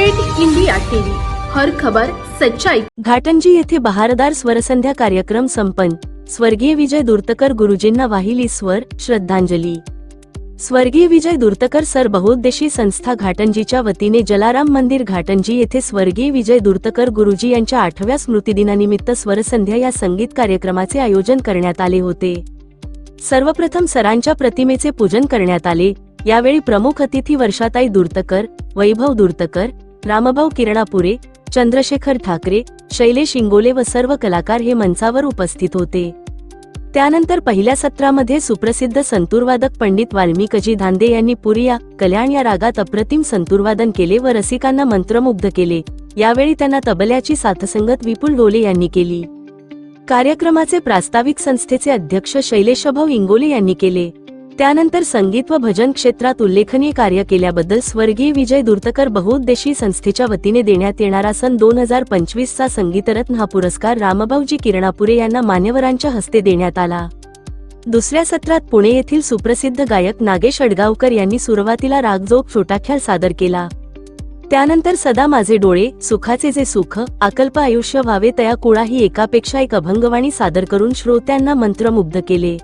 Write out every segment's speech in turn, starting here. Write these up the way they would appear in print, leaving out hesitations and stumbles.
Red India TV, हर खबर सच्चाई। घाटंजी येथे बहारदार स्वरसंध्या कार्यक्रम संपन्न। स्वर्गीय विजय दुर्तकर गुरुजींना वाहिली स्वर श्रद्धांजली। स्वर्गीय विजय दुर्तकर सर बहुउद्देशीय संस्था घाटंजीच्या वतीने जलाराम मंदिर घाटंजी येथे स्वर्गीय विजय दुर्तकर गुरुजी यांच्या 8व्या स्मृतिदिनानिमित्त स्वरसंध्या या संगीत कार्यक्रमाचे आयोजन करण्यात आले होते। सर्वप्रथम सरांच्या प्रतिमेचे पूजन करण्यात आले। यावेळी प्रमुख अतिथी वर्षाताई दुर्तकर, वैभव दुर्तकर, रामभाऊ किरणापुरे, चंद्रशेखर ठाकरे, शैलेश इंगोले व सर्व कलाकार हे मंचावर उपस्थित होते। त्यानंतर पहिल्या सत्रामध्ये सुप्रसिद्ध संतूरवादक पंडित वाल्मिकजी धांदे यांनी पुरिया कल्याण या रागात अप्रतिम संतूरवादन केले व रसिकांना मंत्रमुग्ध केले। यावेळी त्यांना तबल्याची साथसंगत विपुल डोले यांनी केली। कार्यक्रमाचे प्रास्ताविक संस्थेचे अध्यक्ष शैलेशभाऊ इंगोले यांनी केले। त्यानंतर संगीत व भजन क्षेत्रात उल्लेखनीय कार्य केल्याबद्दल स्वर्गीय विजय दुर्तकर बहुउद्देशीय संस्थेच्या वतीने देण्यात येणारा सन 2025 चा संगीतरत्न हा पुरस्कार रामभाऊजी किरणापुरे यांना मान्यवरांच्या हस्ते देण्यात आला। दुसऱ्या सत्रात पुणे येथील सुप्रसिद्ध गायक नागेश अडगावकर यांनी सुरुवातीला रागजोग छोटाख्याल सादर केला। त्यानंतर सदा माझे डोळे, सुखाचे जे सुख, अकल्प आयुष्य व्हावे तया कुळा ही एकापेक्षा एक अभंगवाणी सादर करून श्रोत्यांना मंत्रमुग्ध केले।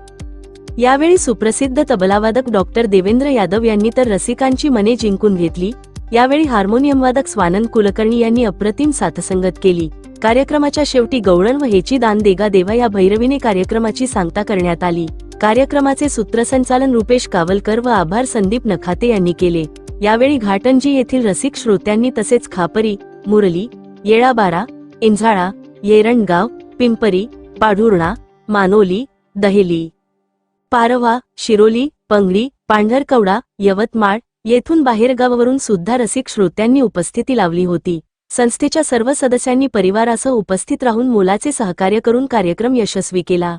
यावेळी सुप्रसिद्ध तबलावादक डॉक्टर देवेंद्र यादव यांनी तर रसिकांची मने जिंकून घेतली। यावेळी हार्मोनियमवादक स्वानंद कुलकर्णी यांनी अप्रतिम साथसंगत केली। कार्यक्रमाच्या शेवटी गवळण व हेची दान देगा देवा या भैरवीने कार्यक्रमाची सांगता करण्यात आली। कार्यक्रमाचे सूत्रसंचालन रुपेश कावलकर व आभार संदीप नखाते यांनी केले। यावेळी घाटंजी येथील रसिक श्रोत्यांनी तसेच खापरी, मुरली, येळाबारा, इंझाळा, येरणगाव, पिंपरी, पाढुर्णा, मानोली, दहेली, पारवा, शिरोली, पंगडी, पांढरकवडा, यवतमाळ येथून बाहेरगावावरून सुद्धा रसिक श्रोत्यांनी उपस्थिती लावली होती। संस्थेच्या सर्व सदस्यांनी परिवारासह उपस्थित राहून मोलाचे सहकार्य करून कार्यक्रम यशस्वी केला।